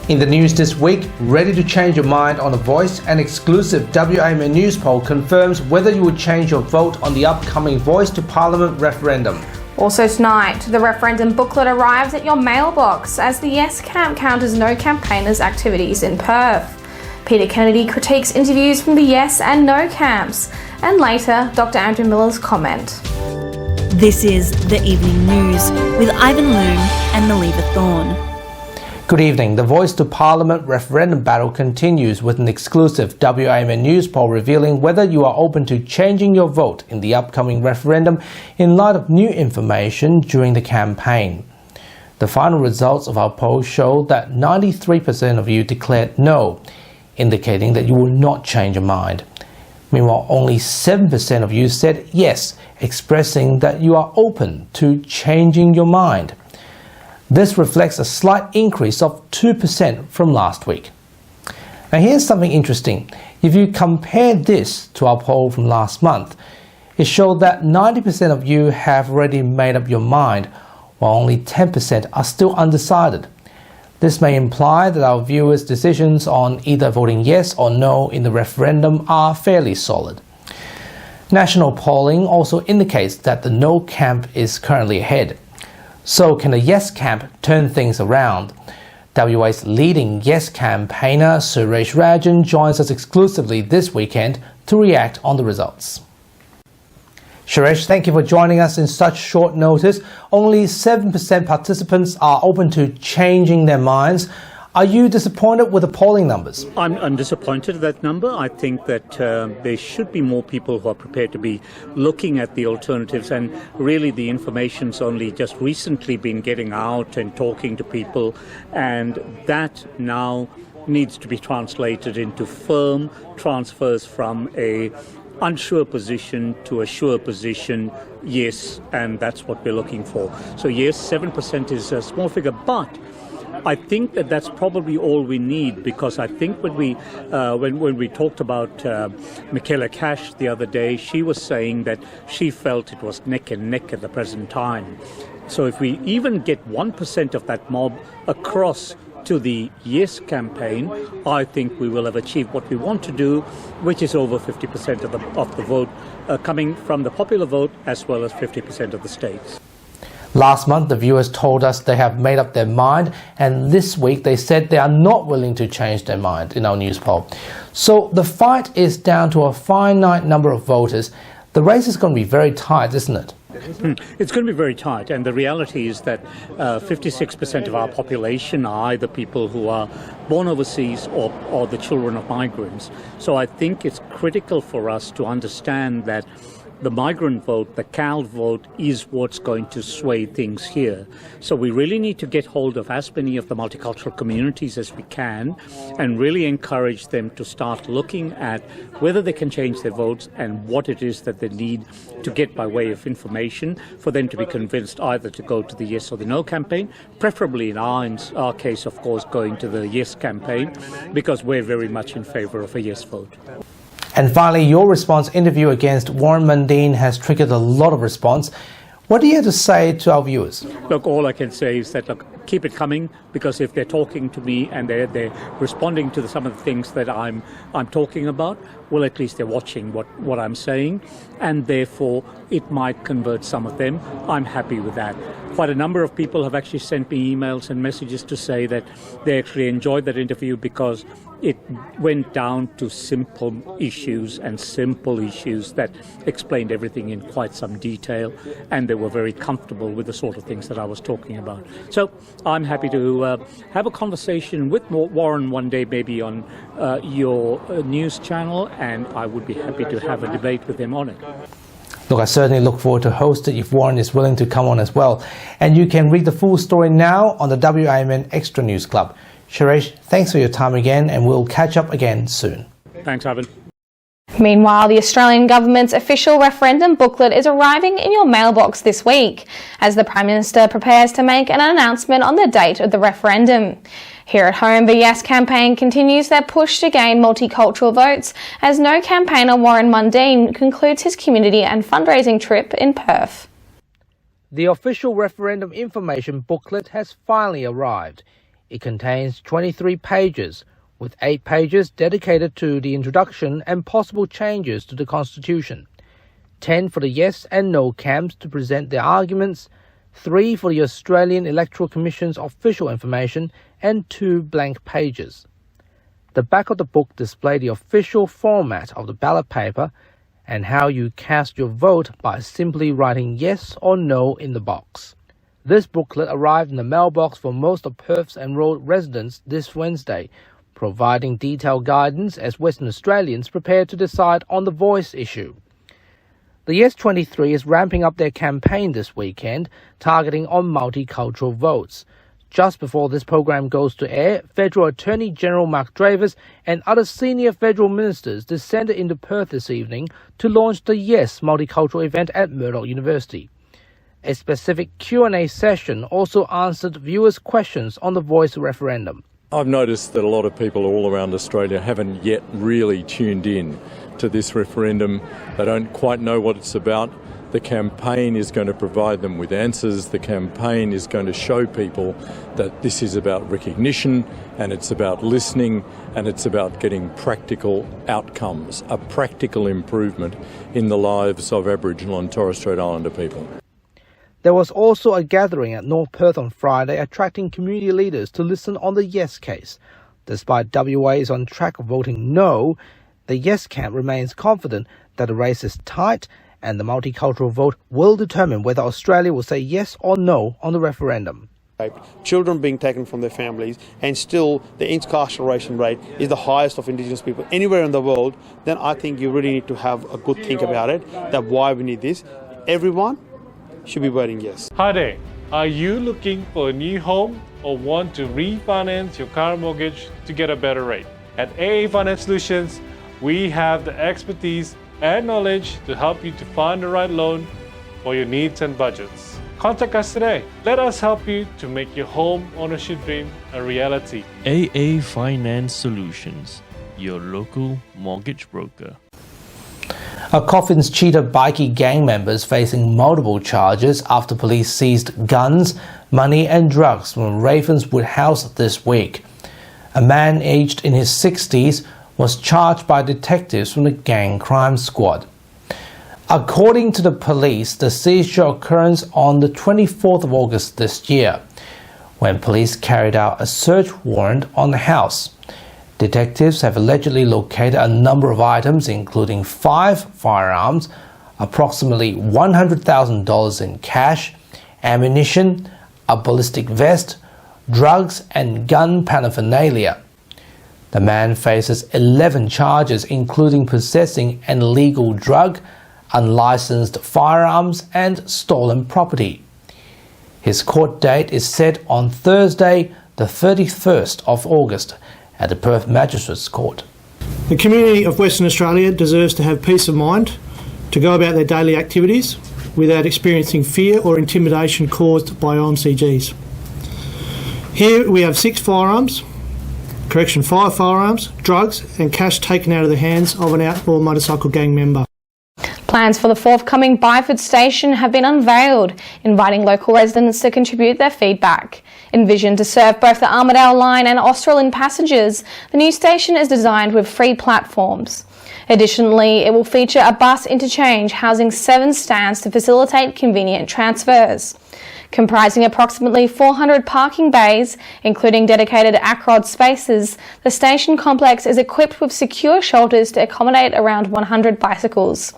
In the news this week, ready to change your mind on a Voice, an exclusive WA news poll confirms whether you would change your vote on the upcoming Voice to Parliament referendum. Also tonight, the referendum booklet arrives at your mailbox as the Yes camp counters No campaigners' activities in Perth. Peter Kennedy critiques interviews from the Yes and No camps. And later, Dr. Andrew Miller's comment. This is The Evening News with Ivan Loom and Maliva Thorne. Good evening. The Voice to Parliament referendum battle continues with an exclusive WAMN news poll revealing whether you are open to changing your vote in the upcoming referendum in light of new information during the campaign. The final results of our poll show that 93% of you declared no, indicating that you will not change your mind. Meanwhile, only 7% of you said yes, expressing that you are open to changing your mind. This reflects a slight increase of 2% from last week. Now here's something interesting. If you compare this to our poll from last month, it showed that 90% of you have already made up your mind, while only 10% are still undecided. This may imply that our viewers' decisions on either voting yes or no in the referendum are fairly solid. National polling also indicates that the no camp is currently ahead. So can the Yes camp turn things around? WA's leading Yes campaigner Suresh Rajan joins us exclusively this weekend to react on the results. Suresh, thank you for joining us in such short notice. Only 7% participants are open to changing their minds. Are you disappointed with the polling numbers? I'm disappointed at that number. I think that there should be more people who are prepared to be looking at the alternatives, and really the information's only just recently been getting out and talking to people, and that now needs to be translated into firm transfers from a unsure position to a sure position, yes, and that's what we're looking for. So yes, 7% is a small figure, but I think that that's probably all we need, because I think when we talked about Michaela Cash the other day, she was saying that she felt it was neck and neck at the present time. So if we even get 1% of that mob across to the Yes campaign, I think we will have achieved what we want to do, which is over 50% of the vote coming from the popular vote, as well as 50% of the states. Last month, the viewers told us they have made up their mind, and this week they said they are not willing to change their mind in our news poll. So the fight is down to a finite number of voters. The race is going to be very tight, isn't it? It's going to be very tight, and the reality is that 56% of our population are either people who are born overseas or the children of migrants. So I think it's critical for us to understand that the migrant vote, the CAL vote, is what's going to sway things here. So we really need to get hold of as many of the multicultural communities as we can and really encourage them to start looking at whether they can change their votes and what it is that they need to get by way of information for them to be convinced either to go to the Yes or the No campaign, preferably in our case, of course, going to the Yes campaign, because we're very much in favour of a Yes vote. And finally, your response interview against Warren Mundine has triggered a lot of response. What do you have to say to our viewers? Look, all I can say is that, keep it coming, because if they're talking to me and they're responding to some of the things that I'm talking about, well, at least they're watching what I'm saying, and therefore it might convert some of them. I'm happy with that. Quite a number of people have actually sent me emails and messages to say that they actually enjoyed that interview because it went down to simple issues that explained everything in quite some detail, and they were very comfortable with the sort of things that I was talking about. So I'm happy to have a conversation with Warren one day, maybe on your news channel, and I would be happy to have a debate with him on it. Look, I certainly look forward to host it if Warren is willing to come on as well. And you can read the full story now on the WAMN Extra News Club. Suresh, thanks for your time again, and we'll catch up again soon. Thanks, Ivan. Meanwhile, the Australian government's official referendum booklet is arriving in your mailbox this week, as the Prime Minister prepares to make an announcement on the date of the referendum. Here at home, the Yes campaign continues their push to gain multicultural votes, as No campaigner Warren Mundine concludes his community and fundraising trip in Perth. The official referendum information booklet has finally arrived. It contains 23 pages, with 8 pages dedicated to the introduction and possible changes to the Constitution, 10 for the yes and no camps to present their arguments, 3 for the Australian Electoral Commission's official information, and 2 blank pages. The back of the book displays the official format of the ballot paper and how you cast your vote by simply writing yes or no in the box. This booklet arrived in the mailbox for most of Perth's enrolled residents this Wednesday, providing detailed guidance as Western Australians prepare to decide on the voice issue. The Yes 23 is ramping up their campaign this weekend, targeting on multicultural votes. Just before this program goes to air, Federal Attorney General Mark Davis and other senior federal ministers descended into Perth this evening to launch the Yes multicultural event at Murdoch University. A specific Q&A session also answered viewers' questions on the voice referendum. I've noticed that a lot of people all around Australia haven't yet really tuned in to this referendum. They don't quite know what it's about. The campaign is going to provide them with answers. The campaign is going to show people that this is about recognition and it's about listening and it's about getting practical outcomes, a practical improvement in the lives of Aboriginal and Torres Strait Islander people. There was also a gathering at North Perth on Friday attracting community leaders to listen on the Yes case. Despite WA is on track of voting no, the Yes camp remains confident that the race is tight and the multicultural vote will determine whether Australia will say yes or no on the referendum. Children being taken from their families, and still the incarceration rate is the highest of Indigenous people anywhere in the world, then I think you really need to have a good think about it, that why we need this. Everyone should be voting yes. Hi there. Are you looking for a new home or want to refinance your car mortgage to get a better rate? At AA Finance Solutions, we have the expertise and knowledge to help you to find the right loan for your needs and budgets. Contact us today. Let us help you to make your home ownership dream a reality. AA Finance Solutions, your local mortgage broker. A Coffin's Cheetah bikie gang members facing multiple charges after police seized guns, money and drugs from Ravenswood House this week. A man aged in his 60s was charged by detectives from the gang crime squad. According to the police, the seizure occurred on the 24th of August this year, when police carried out a search warrant on the house. Detectives have allegedly located a number of items, including 5 firearms, approximately $100,000 in cash, ammunition, a ballistic vest, drugs and gun paraphernalia. The man faces 11 charges, including possessing an illegal drug, unlicensed firearms and stolen property. His court date is set on Thursday, the 31st of August, at the Perth Magistrates Court. The community of Western Australia deserves to have peace of mind to go about their daily activities without experiencing fear or intimidation caused by OMCGs. Here we have 5 firearms, drugs and cash taken out of the hands of an outlaw motorcycle gang member. Plans for the forthcoming Byford station have been unveiled, inviting local residents to contribute their feedback. Envisioned to serve both the Armidale line and Australian passengers, the new station is designed with 3 platforms. Additionally, it will feature a bus interchange housing 7 stands to facilitate convenient transfers. Comprising approximately 400 parking bays, including dedicated ACROD spaces, the station complex is equipped with secure shelters to accommodate around 100 bicycles.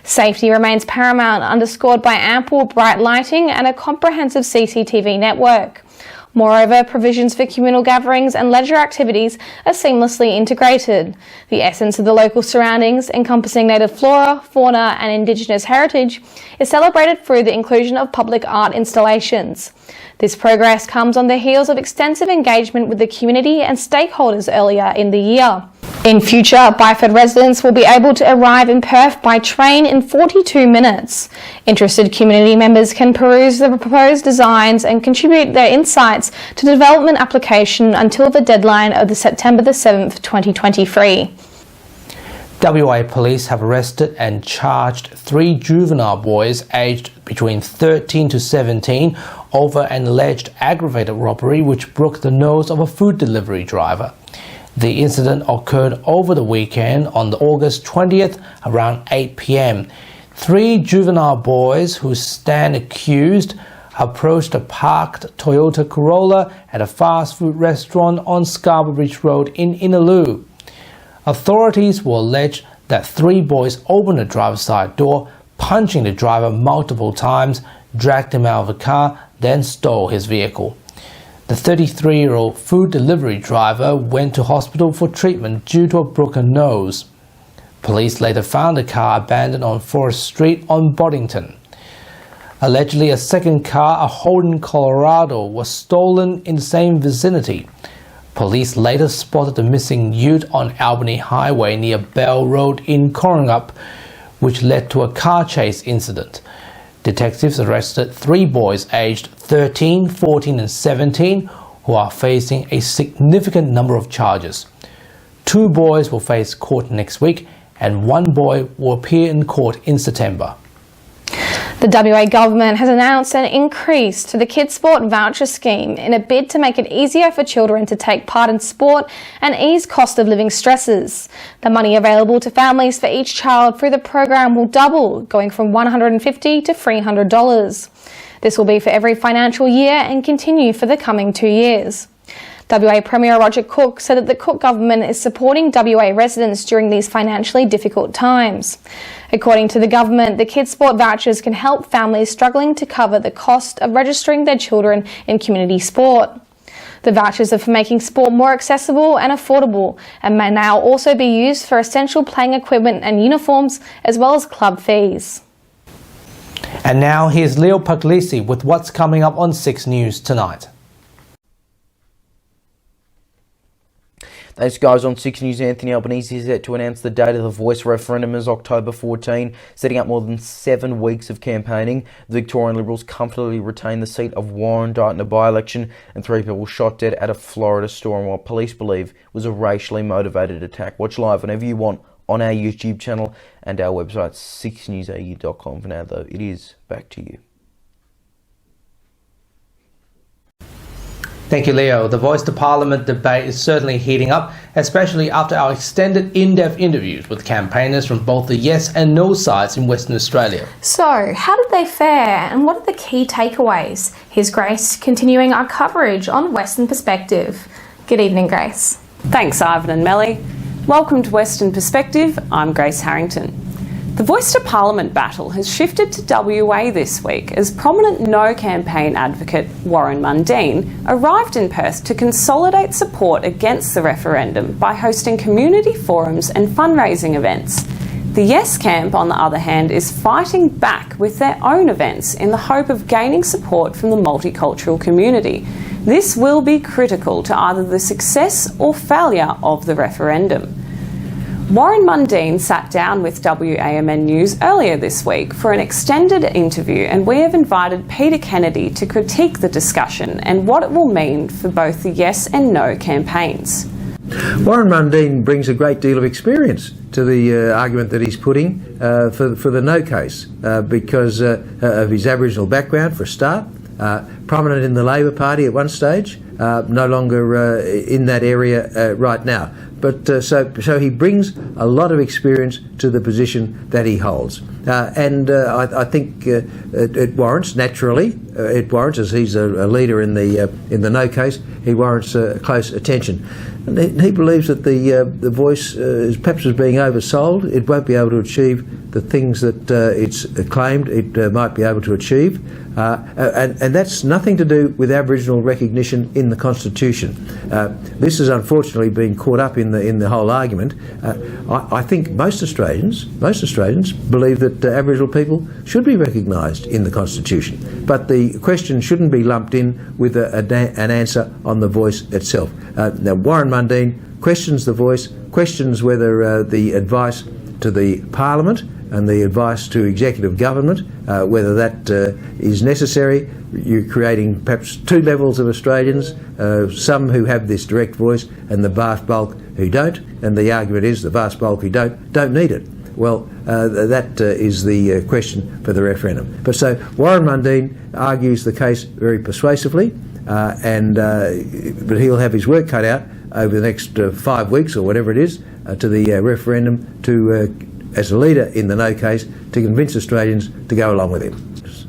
Safety remains paramount, underscored by ample bright lighting and a comprehensive CCTV network. Moreover, provisions for communal gatherings and leisure activities are seamlessly integrated. The essence of the local surroundings, encompassing native flora, fauna and Indigenous heritage, is celebrated through the inclusion of public art installations. This progress comes on the heels of extensive engagement with the community and stakeholders earlier in the year. In future, Byford residents will be able to arrive in Perth by train in 42 minutes. Interested community members can peruse the proposed designs and contribute their insights to the development application until the deadline of the September the 7th, 2023. WA police have arrested and charged 3 juvenile boys aged between 13 to 17 over an alleged aggravated robbery which broke the nose of a food delivery driver. The incident occurred over the weekend on August 20th around 8 p.m. 3 juvenile boys who stand accused approached a parked Toyota Corolla at a fast food restaurant on Scarborough Bridge Road in Innaloo. Authorities will allege that 3 boys opened the driver's side door, punching the driver multiple times, dragged him out of the car, then stole his vehicle. The 33-year-old food delivery driver went to hospital for treatment due to a broken nose. Police later found the car abandoned on Forest Street on Boddington. Allegedly, a second car, a Holden Colorado, was stolen in the same vicinity. Police later spotted the missing ute on Albany Highway near Bell Road in Corringup, which led to a car chase incident. Detectives arrested 3 boys aged 13, 14 and 17 who are facing a significant number of charges. 2 boys will face court next week and 1 boy will appear in court in September. The WA government has announced an increase to the Kids Sport voucher scheme in a bid to make it easier for children to take part in sport and ease cost of living stresses. The money available to families for each child through the program will double, going from $150 to $300. This will be for every financial year and continue for the coming 2 years. WA Premier Roger Cook said that the Cook government is supporting WA residents during these financially difficult times. According to the government, the Kids Sport vouchers can help families struggling to cover the cost of registering their children in community sport. The vouchers are for making sport more accessible and affordable and may now also be used for essential playing equipment and uniforms as well as club fees. And now here's Leo Puglisi with what's coming up on 6 News tonight. Thanks guys. On 6 News, Anthony Albanese is set to announce the date of the Voice referendum as October 14, setting up more than 7 weeks of campaigning. The Victorian Liberals comfortably retain the seat of Warrandyte in a by-election, and 3 people shot dead at a Florida store in what police believe was a racially motivated attack. Watch live whenever you want on our YouTube channel and our website 6newsau.com. For now though, it is back to you. Thank you, Leo. The Voice to Parliament debate is certainly heating up, especially after our extended in-depth interviews with campaigners from both the yes and no sides in Western Australia. So, how did they fare and what are the key takeaways? Here's Grace continuing our coverage on Western Perspective. Good evening, Grace. Thanks, Ivan and Melly. Welcome to Western Perspective. I'm Grace Harrington. The Voice to Parliament battle has shifted to WA this week as prominent No campaign advocate Warren Mundine arrived in Perth to consolidate support against the referendum by hosting community forums and fundraising events. The Yes camp, on the other hand, is fighting back with their own events in the hope of gaining support from the multicultural community. This will be critical to either the success or failure of the referendum. Warren Mundine sat down with WAMN News earlier this week for an extended interview, and we have invited Peter Kennedy to critique the discussion and what it will mean for both the Yes and No campaigns. Warren Mundine brings a great deal of experience to the argument that he's putting for the No case because of his Aboriginal background, for a start, prominent in the Labor Party at one stage, no longer in that area right now. But so he brings a lot of experience to the position that he holds, and I think it warrants, naturally, it warrants, as he's a leader in the No case, he warrants close attention. And he believes that the Voice is perhaps being oversold. It won't be able to achieve the things that it's claimed it might be able to achieve, and that's nothing to do with Aboriginal recognition in the Constitution. This has unfortunately been caught up in the whole argument. I think most Australians believe that Aboriginal people should be recognised in the Constitution, but the question shouldn't be lumped in with an answer on the Voice itself. Now, Warren Mundine questions the Voice, questions whether the advice to the Parliament and the advice to executive government, whether that is necessary. You're creating perhaps 2 levels of Australians, some who have this direct voice and the vast bulk who don't, and the argument is the vast bulk who don't need it. that is the question for the referendum. But so Warren Mundine argues the case very persuasively, but he'll have his work cut out over the next 5 weeks or whatever it is to the referendum as a leader in the no case to convince Australians to go along with him.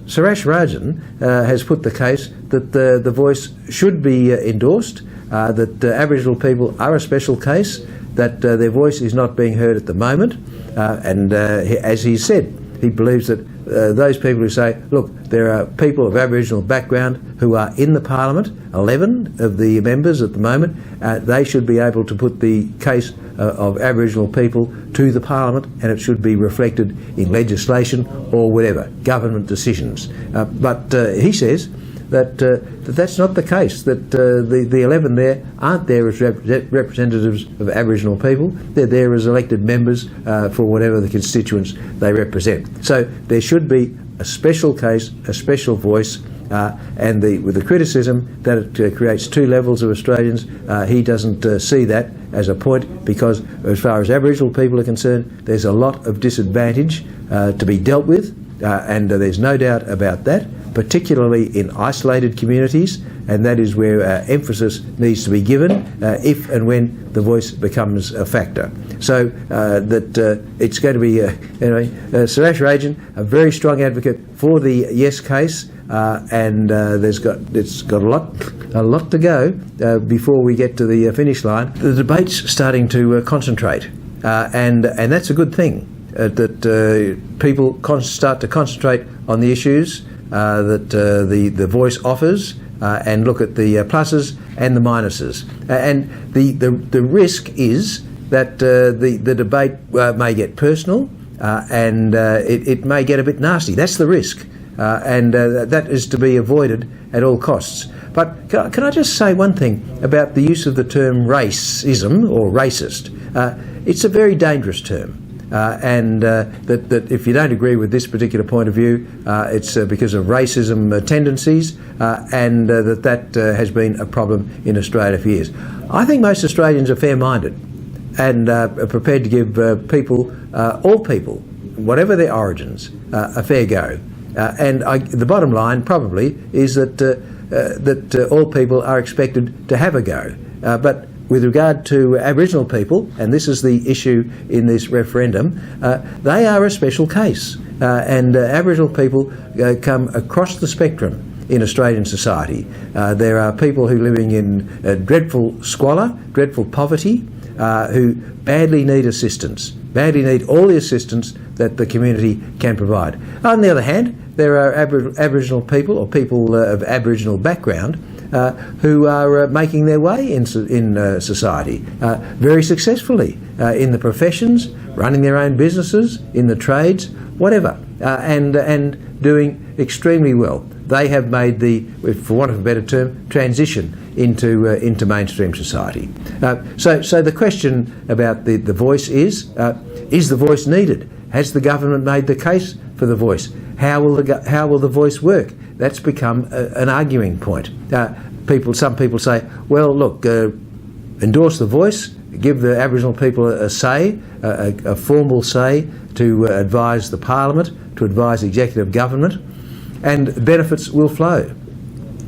Suresh Rajan has put the case that the voice should be endorsed, that Aboriginal people are a special case, that their voice is not being heard at the moment, as he said, he believes that those people who say, look, there are people of Aboriginal background who are in the Parliament, 11 of the members at the moment, they should be able to put the case of Aboriginal people to the Parliament, and it should be reflected in legislation or whatever, government decisions. But he says that that's not the case, that the 11 there aren't there as representatives of Aboriginal people, they're there as elected members for whatever the constituents they represent. So there should be a special case, a special voice, and with the criticism that it creates two levels of Australians, he doesn't see that as a point, because as far as Aboriginal people are concerned, there's a lot of disadvantage to be dealt with, and there's no doubt about that, particularly in isolated communities, and that is where emphasis needs to be given if and when the voice becomes a factor. So it's going to be, Suresh Rajan, a very strong advocate for the yes case, and it's got a lot to go before we get to the finish line. The debate's starting to concentrate, and that's a good thing, that people start to concentrate on the issues that the voice offers, and look at the pluses and the minuses. And the risk is that the debate may get personal, and it may get a bit nasty. That's the risk, and that is to be avoided at all costs. But can I just say one thing about the use of the term racism or racist? It's a very dangerous term. And that if you don't agree with this particular point of view, it's because of racism tendencies, and that has been a problem in Australia for years. I think most Australians are fair-minded and are prepared to give all people, whatever their origins, a fair go. And the bottom line probably is that all people are expected to have a go. But with regard to Aboriginal people, and this is the issue in this referendum, they are a special case. And Aboriginal people come across the spectrum in Australian society. There are people who are living in dreadful squalor, dreadful poverty, who badly need assistance, badly need all the assistance that the community can provide. On the other hand, there are Aboriginal people or people of Aboriginal background who are making their way in society very successfully in the professions, running their own businesses, in the trades, whatever, and doing extremely well. They have made for want of a better term, transition into mainstream society. So the question about the voice is the voice needed? Has the government made the case for the voice? How will the voice work? That's become an arguing point. Some people say, well, look, endorse the voice, give the Aboriginal people a say, a formal say to advise the Parliament, to advise executive government, and benefits will flow.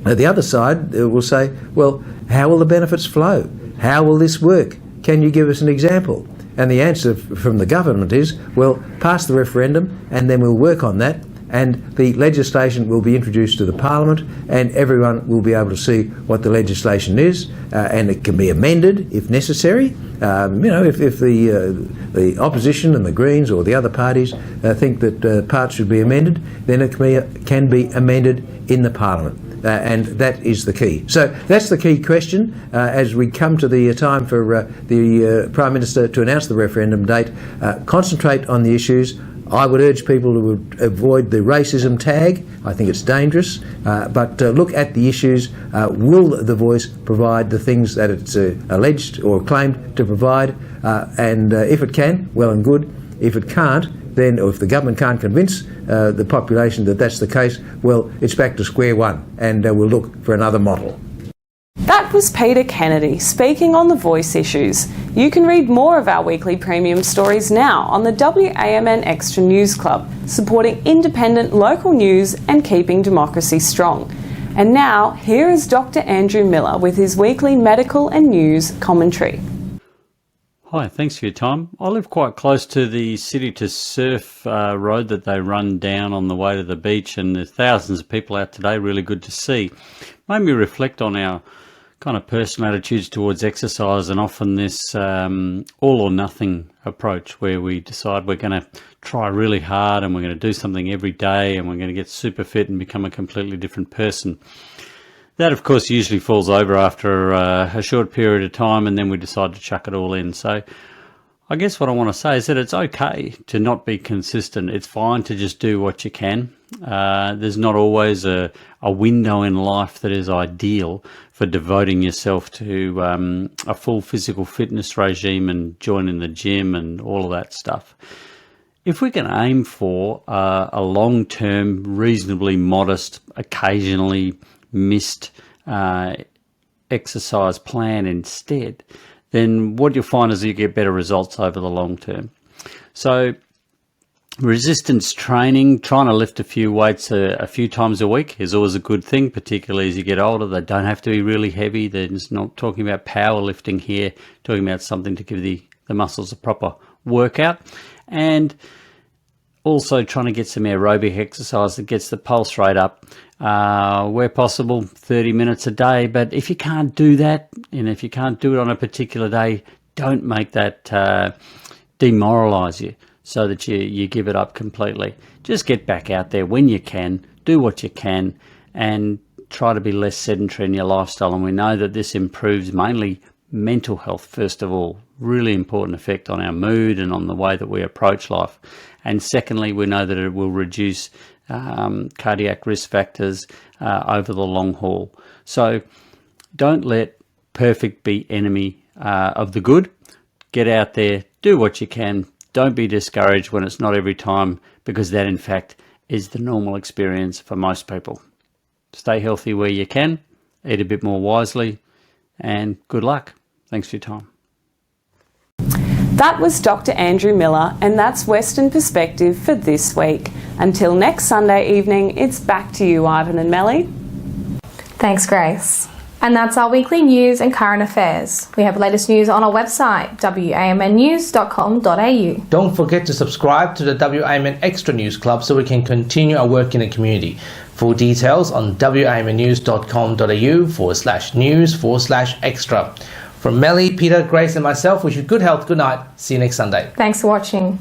The other side will say, well, how will the benefits flow? How will this work? Can you give us an example? And the answer from the government is, well, pass the referendum and then we'll work on that, and the legislation will be introduced to the Parliament, and everyone will be able to see what the legislation is, and it can be amended if necessary. If the opposition and the Greens or the other parties think that parts should be amended, then it can be amended in the Parliament. And that is the key. So that's the key question as we come to the time for the Prime Minister to announce the referendum date. Concentrate on the issues. I would urge people to avoid the racism tag. I think it's dangerous. But look at the issues. Will the voice provide the things that it's alleged or claimed to provide? And if it can, well and good. If it can't, then, or if the government can't convince the population that that's the case, well, it's back to square one, and we'll look for another model. That was Peter Kennedy speaking on the voice issues. You can read more of our weekly premium stories now on the WAMN Extra News Club, supporting independent local news and keeping democracy strong. And now, here is Dr. Andrew Miller with his weekly medical and news commentary. Hi, thanks for your time. I live quite close to the City to Surf road that they run down on the way to the beach, and there's thousands of people out today, really good to see. Made me reflect on our kind of personal attitudes towards exercise, and often this all or nothing approach where we decide we're going to try really hard and we're going to do something every day and we're going to get super fit and become a completely different person. That, of course, usually falls over after a short period of time, and then we decide to chuck it all in. So I guess what I want to say is that it's okay to not be consistent. It's fine to just do what you can. There's not always a window in life that is ideal for devoting yourself to a full physical fitness regime and joining the gym and all of that stuff. If we can aim for a long-term, reasonably modest, occasionally missed exercise plan instead, then what you'll find is you get better results over the long term. So resistance training, trying to lift a few weights a few times a week is always a good thing, particularly as you get older. They don't have to be really heavy. They're just not talking about powerlifting here, talking about something to give the muscles a proper workout. And also trying to get some aerobic exercise that gets the pulse rate up where possible, 30 minutes a day. But if you can't do that, and if you can't do it on a particular day, don't make that demoralize you so that you give it up completely. Just get back out there when you can, do what you can, and try to be less sedentary in your lifestyle. And we know that this improves mainly mental health, first of all, really important effect on our mood and on the way that we approach life. And secondly, we know that it will reduce cardiac risk factors over the long haul. So don't let perfect be enemy of the good. Get out there, do what you can. Don't be discouraged when it's not every time, because that in fact is the normal experience for most people. Stay healthy where you can, eat a bit more wisely, and good luck. Thanks for your time. That was Dr. Andrew Miller, and that's Western Perspective for this week. Until next Sunday evening, it's back to you, Ivan and Melly. Thanks, Grace. And that's our weekly news and current affairs. We have latest news on our website, wamnnews.com.au. Don't forget to subscribe to the WAMN Extra News Club so we can continue our work in the community. Full details on wamnnews.com.au/news/extra. From Melly, Peter, Grace and myself, wish you good health, good night. See you next Sunday. Thanks for watching.